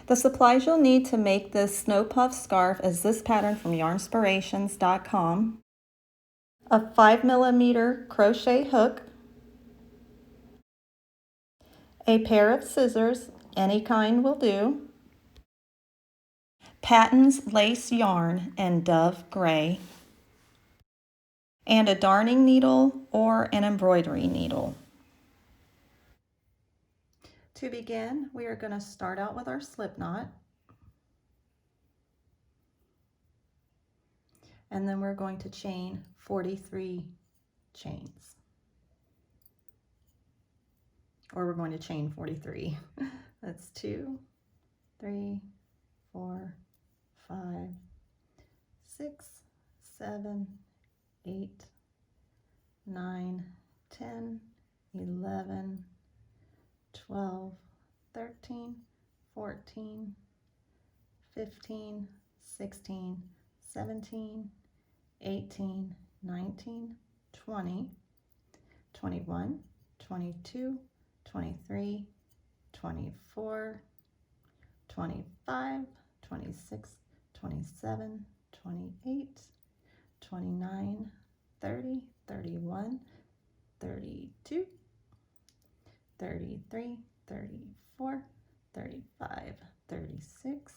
The supplies you'll need to make this snow puff scarf is this pattern from yarnspirations.com, a 5mm crochet hook, a pair of scissors, any kind will do, Patton's lace yarn in Dove Gray, and a darning needle or an embroidery needle. To begin, we are going to start out with our slip knot, and then we're going to chain 43 chains, or we're going to chain 43. That's 2, 3, 4, 5, 6, 7, 8, 9, 10, 11, 12, 13, 14, 15, 16, 17, 18, 19, 20, 21, 22, 23, 24, 25, 26, 27, 28, 29, 30, 31, 32, 33, 34, 35, 36,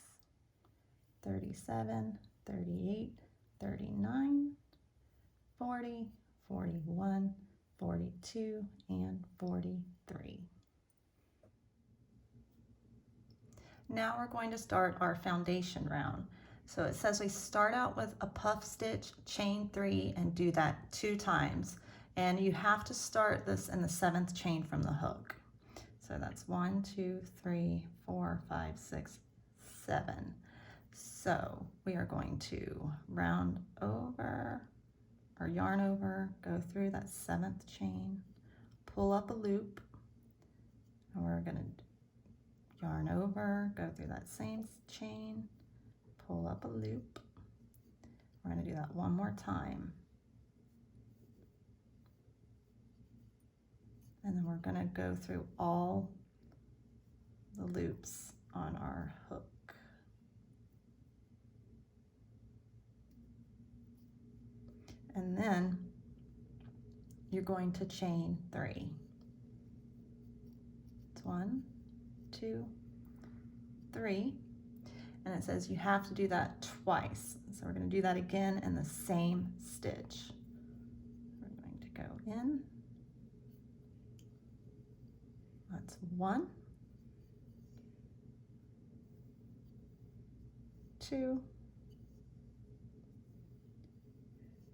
37, 38, 39, 40, 41, 42, and 43. Now we're going to start our foundation round. So it says we start out with a puff stitch, chain 3, and do that 2 times. And you have to start this in the 7th chain from the hook. So that's 1, 2, 3, 4, 5, 6, 7. So we are going to round over, or yarn over, go through that 7th chain, pull up a loop, and we're going to yarn over, go through that same chain, pull up a loop. We're going to do that one more time. And then we're going to go through all the loops on our hook. And then you're going to chain 3. It's 1, 2, 3. And it says you have to do that twice. So we're going to do that again in the same stitch. We're going to go in. That's 1, 2,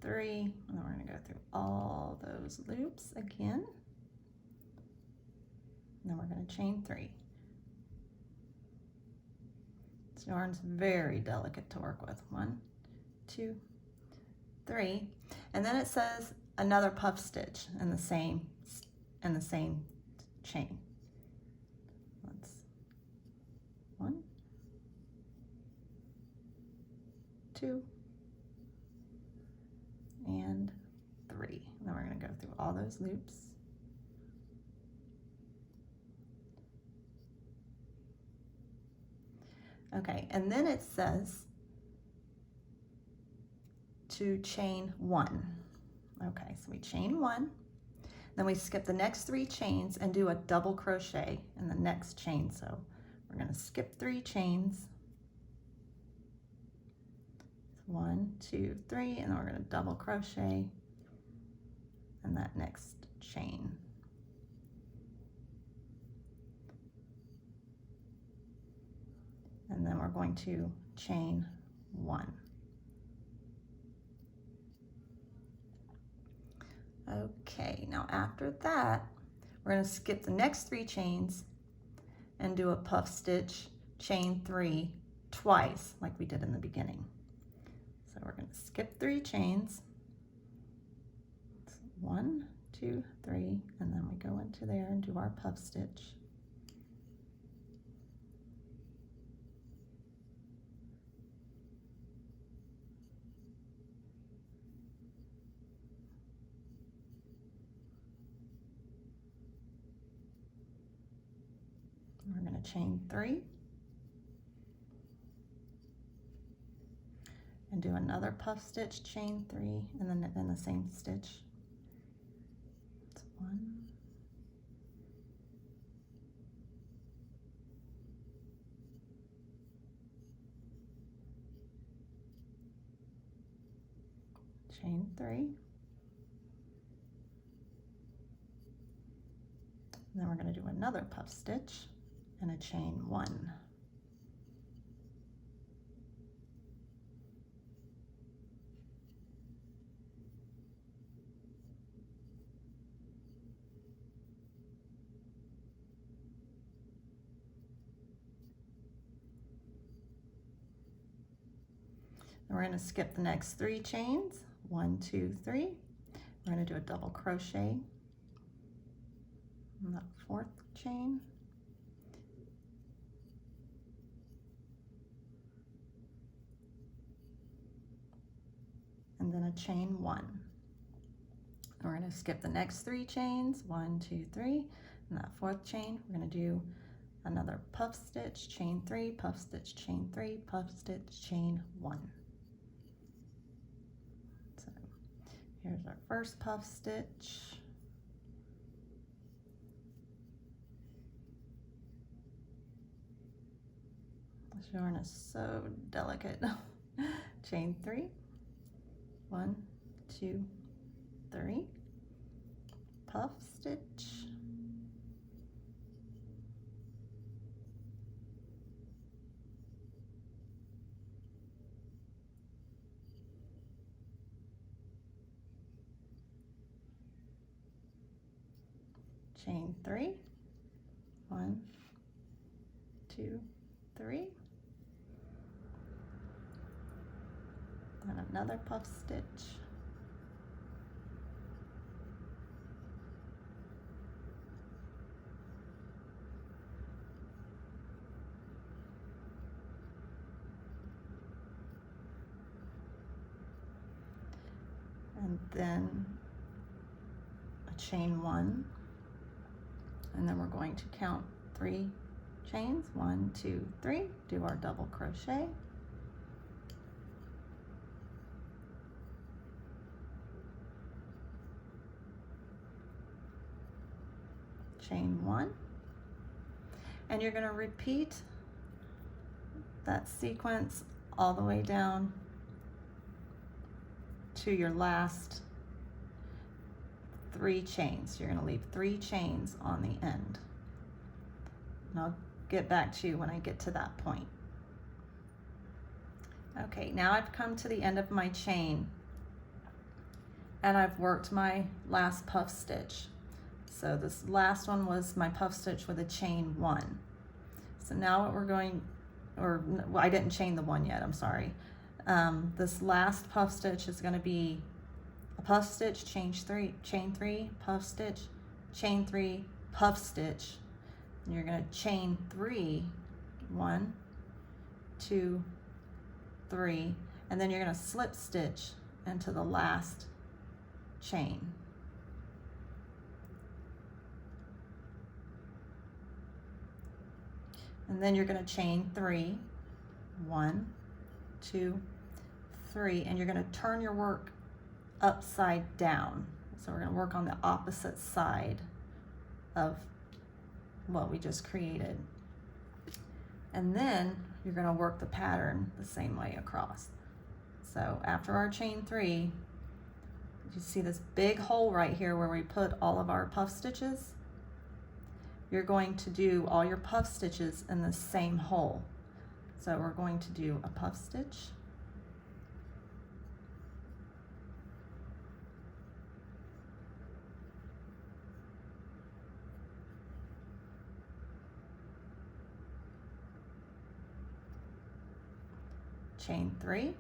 3, and then we're going to go through all those loops again. And then we're going to chain 3. This yarn's very delicate to work with. 1, 2, 3, and then it says another puff stitch in the same chain. That's 1, 2, and 3. And then we're going to go through all those loops. Okay, and then it says to chain 1. Okay, so we chain 1, then we skip the next 3 chains and do a double crochet in the next chain. So we're going to skip 3 chains. 1, 2, 3, and then we're going to double crochet in that next chain. And then we're going to chain 1. Okay, now after that, we're going to skip the next 3 chains and do a puff stitch, chain 3 twice, like we did in the beginning. So we're going to skip 3 chains. 1, 2, 3, and then we go into there and do our puff stitch. We're going to chain 3, and do another puff stitch, chain 3, and then in the same stitch. That's 1, chain 3, and then we're going to do another puff stitch and a chain 1. And we're going to skip the next 3 chains, 1, 2, 3. We're going to do a double crochet in that 4th chain, and then a chain 1. And we're going to skip the next 3 chains, 1, 2, 3. In that 4th chain, we're going to do another puff stitch, chain 3, puff stitch, chain 3, puff stitch, chain 1. So here's our first puff stitch. This yarn is so delicate. Chain 3, 1, 2, 3, puff stitch, chain 3, 1, 2, 3, and another puff stitch, and then a chain 1, and then we're going to count 3 chains, 1, 2, 3, do our double crochet, chain 1, and you're going to repeat that sequence all the way down to your last 3 chains. You're going to leave 3 chains on the end, and I'll get back to you when I get to that point. Okay, now I've come to the end of my chain and I've worked my last puff stitch. So this last one was my puff stitch with a chain 1. So now what we're going, well, I didn't chain the 1 yet, I'm sorry. This last puff stitch is going to be a puff stitch, chain 3, puff stitch, chain 3, puff stitch. And you're going to chain 3, 1, 2, 3, and then you're going to slip stitch into the last chain. And then you're going to chain 3, 1, 2, 3, and you're going to turn your work upside down. So we're going to work on the opposite side of what we just created. And then you're going to work the pattern the same way across. So after our chain 3, you see this big hole right here where we put all of our puff stitches? You're going to do all your puff stitches in the same hole. So we're going to do a puff stitch, chain 3,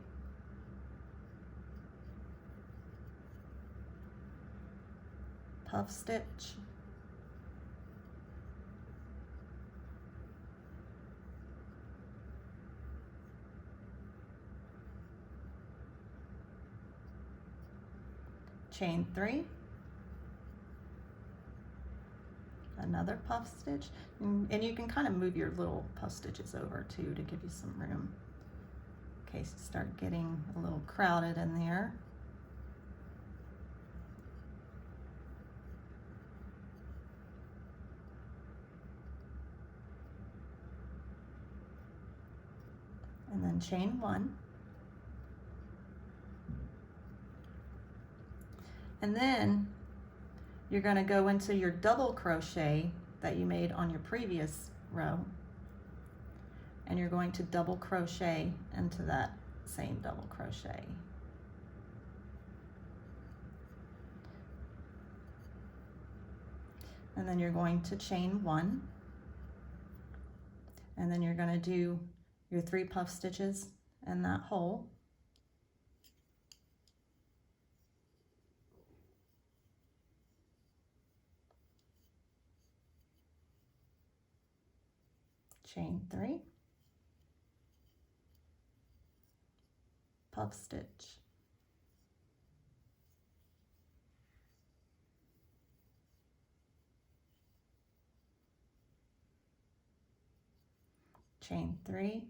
puff stitch, chain 3, another puff stitch, and you can kind of move your little puff stitches over too to give you some room. in case you start getting a little crowded in there. And then chain 1. And then you're going to go into your double crochet that you made on your previous row, and you're going to double crochet into that same double crochet. And then you're going to chain 1, and then you're going to do your 3 puff stitches in that hole. Chain 3, puff stitch, chain 3,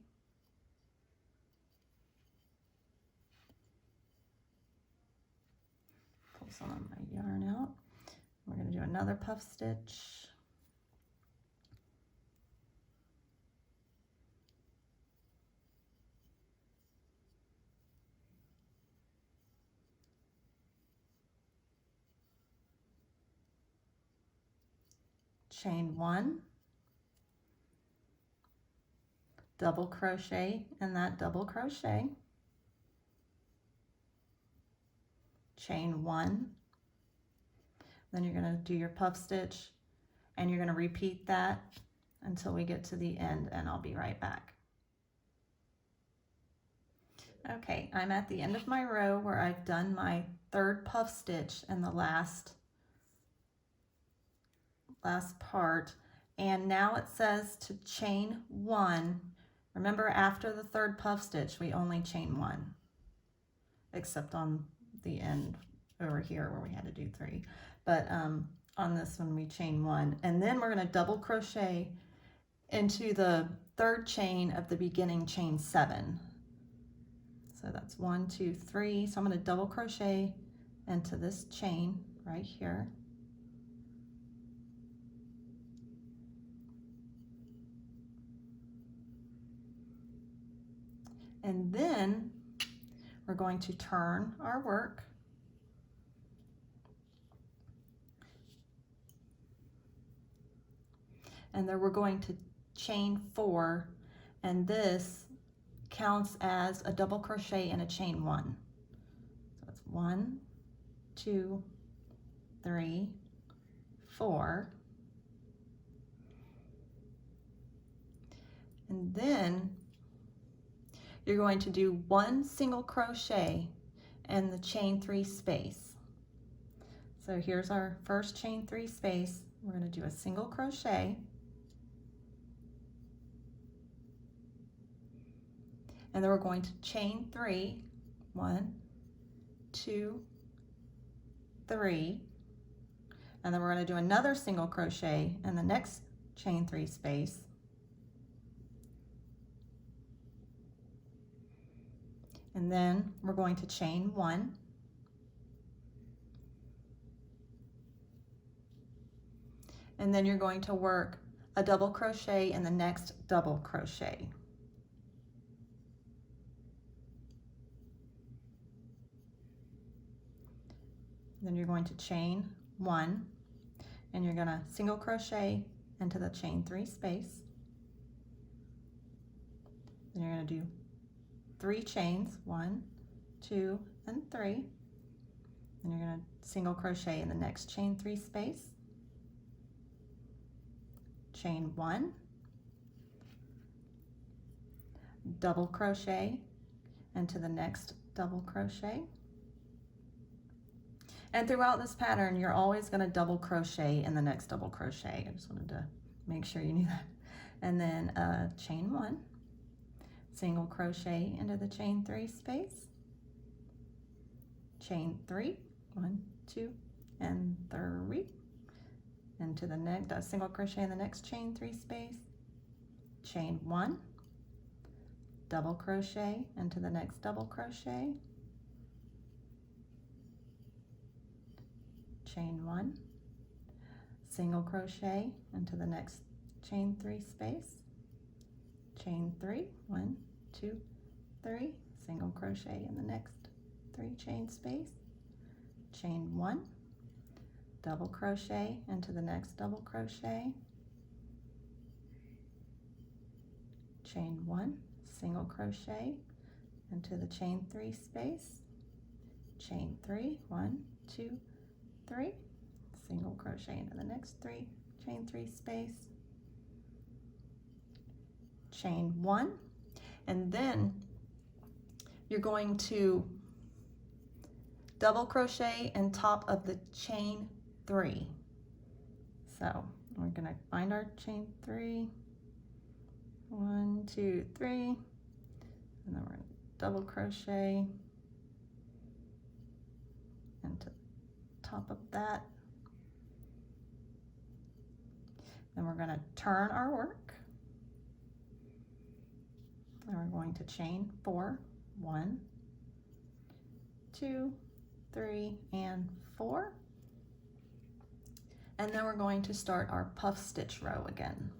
pull some of my yarn out. We're going to do another puff stitch, chain 1, double crochet in that double crochet, chain 1, then you're going to do your puff stitch, and you're going to repeat that until we get to the end, and I'll be right back. Okay, I'm at the end of my row where I've done my 3rd puff stitch in the last part, and now it says to chain 1. Remember, after the 3rd puff stitch we only chain 1, except on the end over here where we had to do 3, but on this one we chain 1, and then we're going to double crochet into the 3rd chain of the beginning chain 7. So that's 1, 2, 3. So I'm going to double crochet into this chain right here. And then we're going to turn our work. And then we're going to chain 4, and this counts as a double crochet and a chain 1. So it's 1, 2, 3, 4. And then you're going to do 1 single crochet in the chain 3 space. So here's our first chain 3 space. We're going to do a single crochet, and then we're going to chain 3, 1, 2, 3, and then we're going to do another single crochet in the next chain 3 space, and then we're going to chain 1, and then you're going to work a double crochet in the next double crochet. Then you're going to chain 1, and you're going to single crochet into the chain 3 space. Then you're going to do 3 chains, 1, 2, and 3. Then you're going to single crochet in the next chain 3 space, chain 1, double crochet into the next double crochet. And throughout this pattern, you're always going to double crochet in the next double crochet. I just wanted to make sure you knew that. And then chain 1, single crochet into the chain 3 space, chain 3, 1, 2, and 3, into the next single crochet in the next chain 3 space, chain 1, double crochet into the next double crochet, chain 1, single crochet into the next chain 3 space, chain 3, 1, 2, 3, single crochet in the next 3 chain space, chain 1, double crochet into the next double crochet, chain 1, single crochet into the chain 3 space, chain 3, 1, 2, 3, single crochet into the next 3 chain 3 space, chain 1, and then you're going to double crochet in top of the chain 3. So we're going to find our chain 3, 1, 2, 3, and then we're going to double crochet into the top of that. Then we're going to turn our work, and we're going to chain 4, 1, 2, 3, and 4. And then we're going to start our puff stitch row again.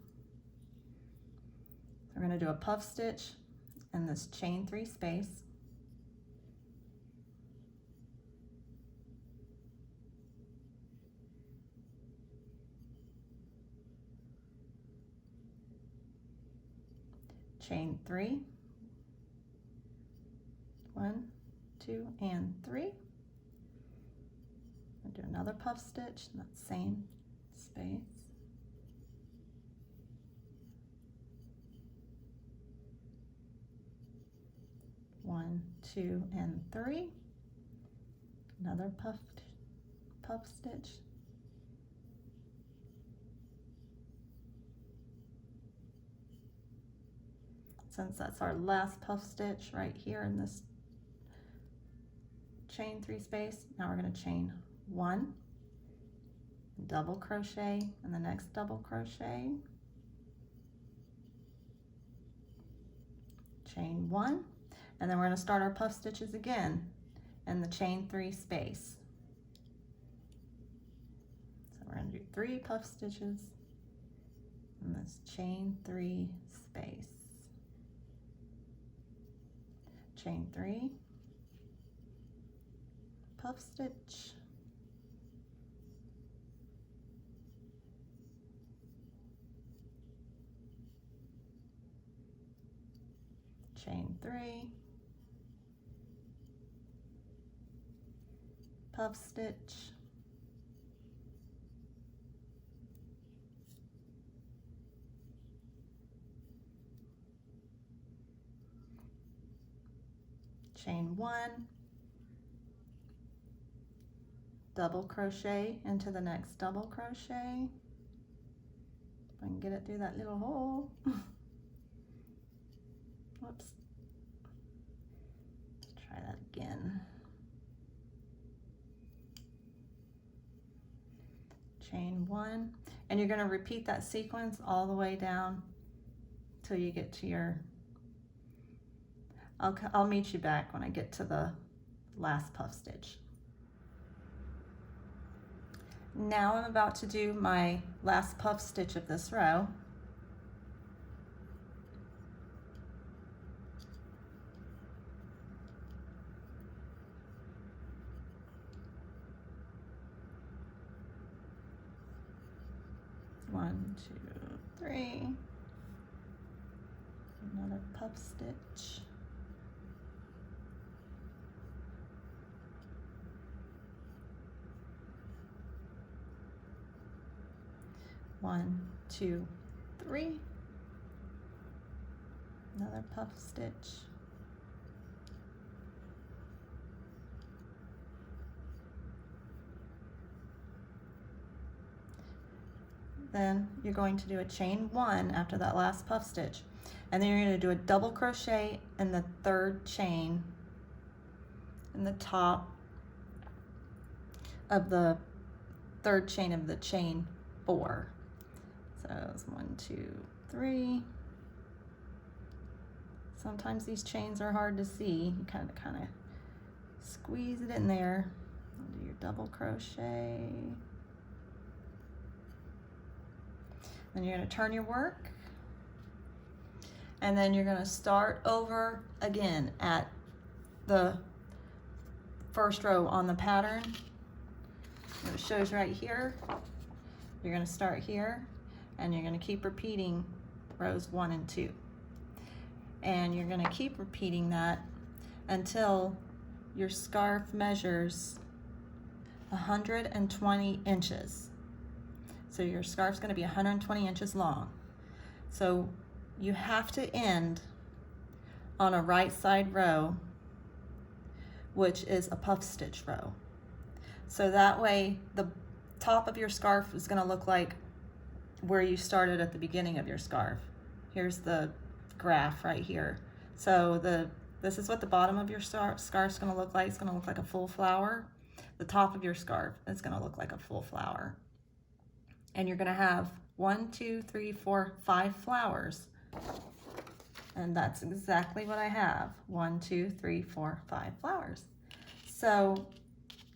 We're going to do a puff stitch in this chain 3 space, chain 3, 1, 2, and 3. I'll do another puff stitch in that same space. One, 2, and 3. Another puff stitch. Since that's our last puff stitch right here in this chain 3 space, now we're going to chain 1, double crochet in the next double crochet, chain 1, and then we're going to start our puff stitches again in the chain 3 space. So we're going to do 3 puff stitches in this chain 3 space, chain 3, puff stitch, chain 3, puff stitch, chain 1, double crochet into the next double crochet. If I can get it through that little hole. Whoops. Let's try that again. Chain 1, and you're going to repeat that sequence all the way down till you get to your, I'll meet you back when I get to the last puff stitch. Now I'm about to do my last puff stitch of this row. One, 2, 3. Another puff stitch. One, 2, 3. Another puff stitch. Then you're going to do a chain 1 after that last puff stitch, and then you're going to do a double crochet in the 3rd chain in the top of the 3rd chain of the chain 4. So it's 1, 2, 3, Sometimes these chains are hard to see. You kind of squeeze it in there. Do your double crochet. Then you're going to turn your work, and then you're going to start over again at the first row on the pattern. It shows right here. You're going to start here, and you're going to keep repeating rows 1 and 2. And you're going to keep repeating that until your scarf measures 120 inches. So your scarf's going to be 120 inches long. So you have to end on a right side row, which is a puff stitch row. So that way the top of your scarf is going to look like where you started at the beginning of your scarf. Here's the graph right here. So this is what the bottom of your scarf is going to look like. It's going to look like a full flower. The top of your scarf is going to look like a full flower. And you're going to have 1, 2, 3, 4, 5 flowers. And that's exactly what I have. 1, 2, 3, 4, 5 flowers. So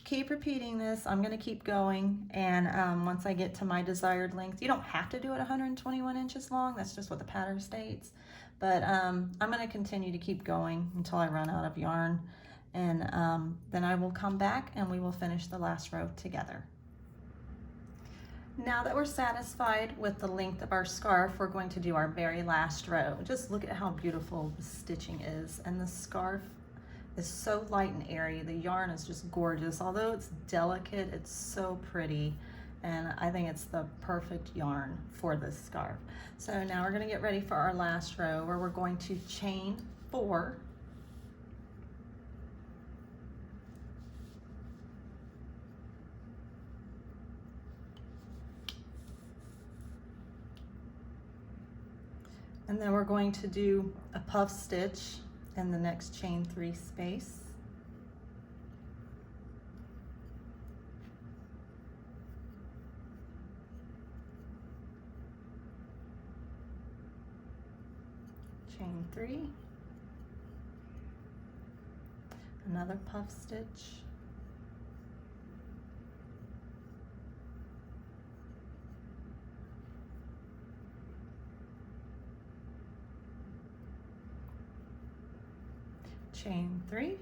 keep repeating this. I'm going to keep going. And once I get to my desired length, you don't have to do it 121 inches long. That's just what the pattern states. But I'm going to continue to keep going until I run out of yarn. And then I will come back and we will finish the last row together. Now that we're satisfied with the length of our scarf, we're going to do our very last row. Just look at how beautiful the stitching is. And the scarf is so light and airy. The yarn is just gorgeous. Although it's delicate, it's so pretty. And I think it's the perfect yarn for this scarf. So now we're going to get ready for our last row, where we're going to chain 4. And then we're going to do a puff stitch in the next chain 3 space. Chain 3. Another puff stitch. Chain 3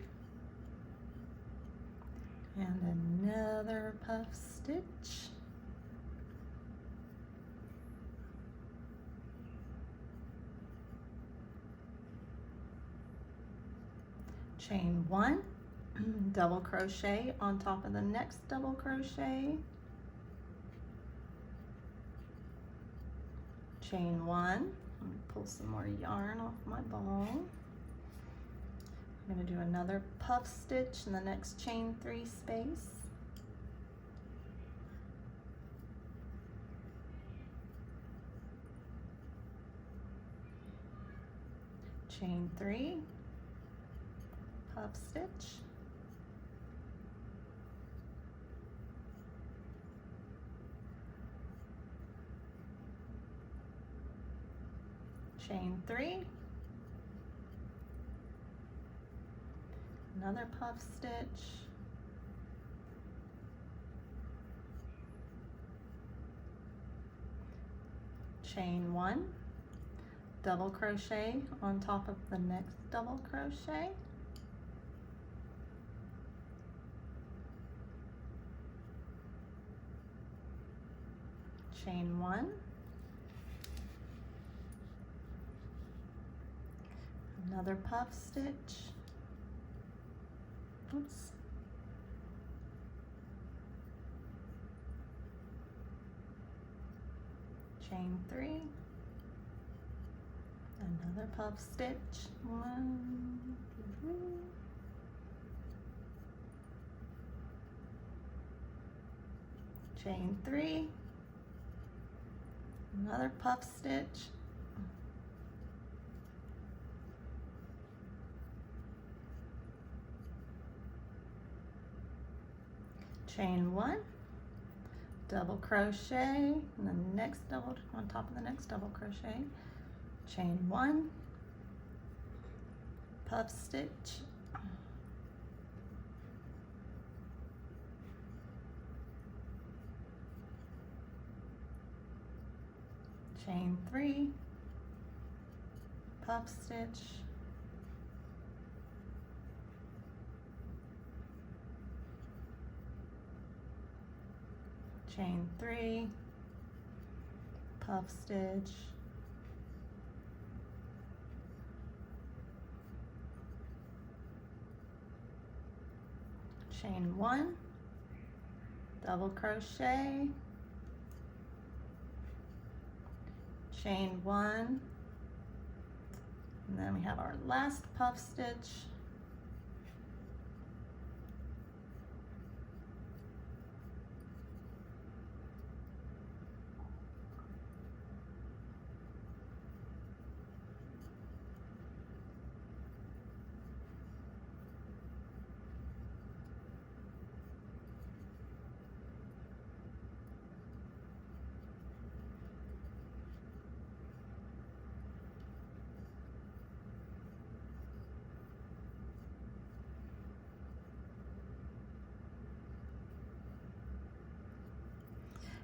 and another puff stitch, chain 1, double crochet on top of the next double crochet, chain 1. Let me pull some more yarn off my ball. I'm going to do another puff stitch in the next chain 3 space. Chain 3, puff stitch. Chain 3. Another puff stitch, chain 1, double crochet on top of the next double crochet, chain 1, another puff stitch, oops, chain 3, another puff stitch, 1, 2, 3, chain 3, another puff stitch, chain 1, double crochet, and the next double on top of the next double crochet, chain 1, puff stitch, chain 3, puff stitch, chain 3, puff stitch, chain 1, double crochet, chain 1, and then we have our last puff stitch,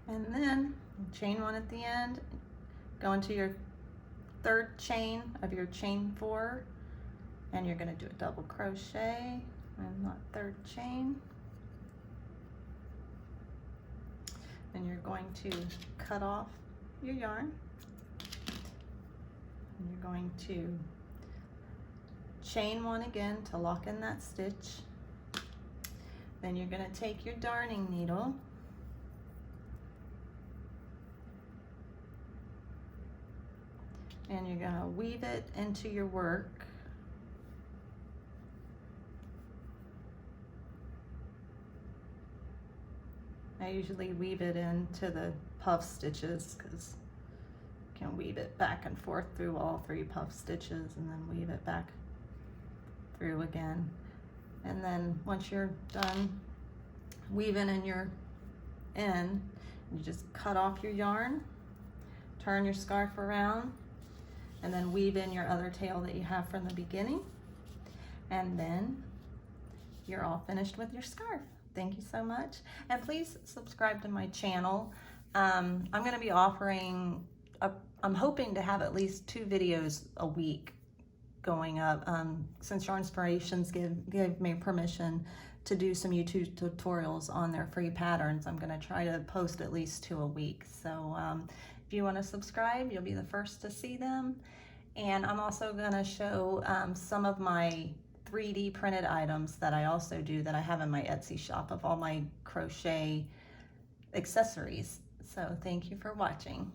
and then chain 1 at the end, go into your third chain of your chain 4, and you're going to do a double crochet in that third chain, and you're going to cut off your yarn, and you're going to chain 1 again to lock in that stitch. Then you're going to take your darning needle and you're going to weave it into your work. I usually weave it into the puff stitches because you can weave it back and forth through all 3 puff stitches and then weave it back through again. And then once you're done weaving in your end, you just cut off your yarn, turn your scarf around, and then weave in your other tail that you have from the beginning, and then you're all finished with your scarf. Thank you so much, and please subscribe to my channel. I'm going to be offering, I'm hoping to have at least 2 videos a week going up, since Yarn Inspirations gave me permission to do some YouTube tutorials on their free patterns. I'm going to try to post at least 2 a week. So if you want to subscribe, you'll be the first to see them. And I'm also going to show some of my 3D printed items that I also do that I have in my Etsy shop of all my crochet accessories. So thank you for watching.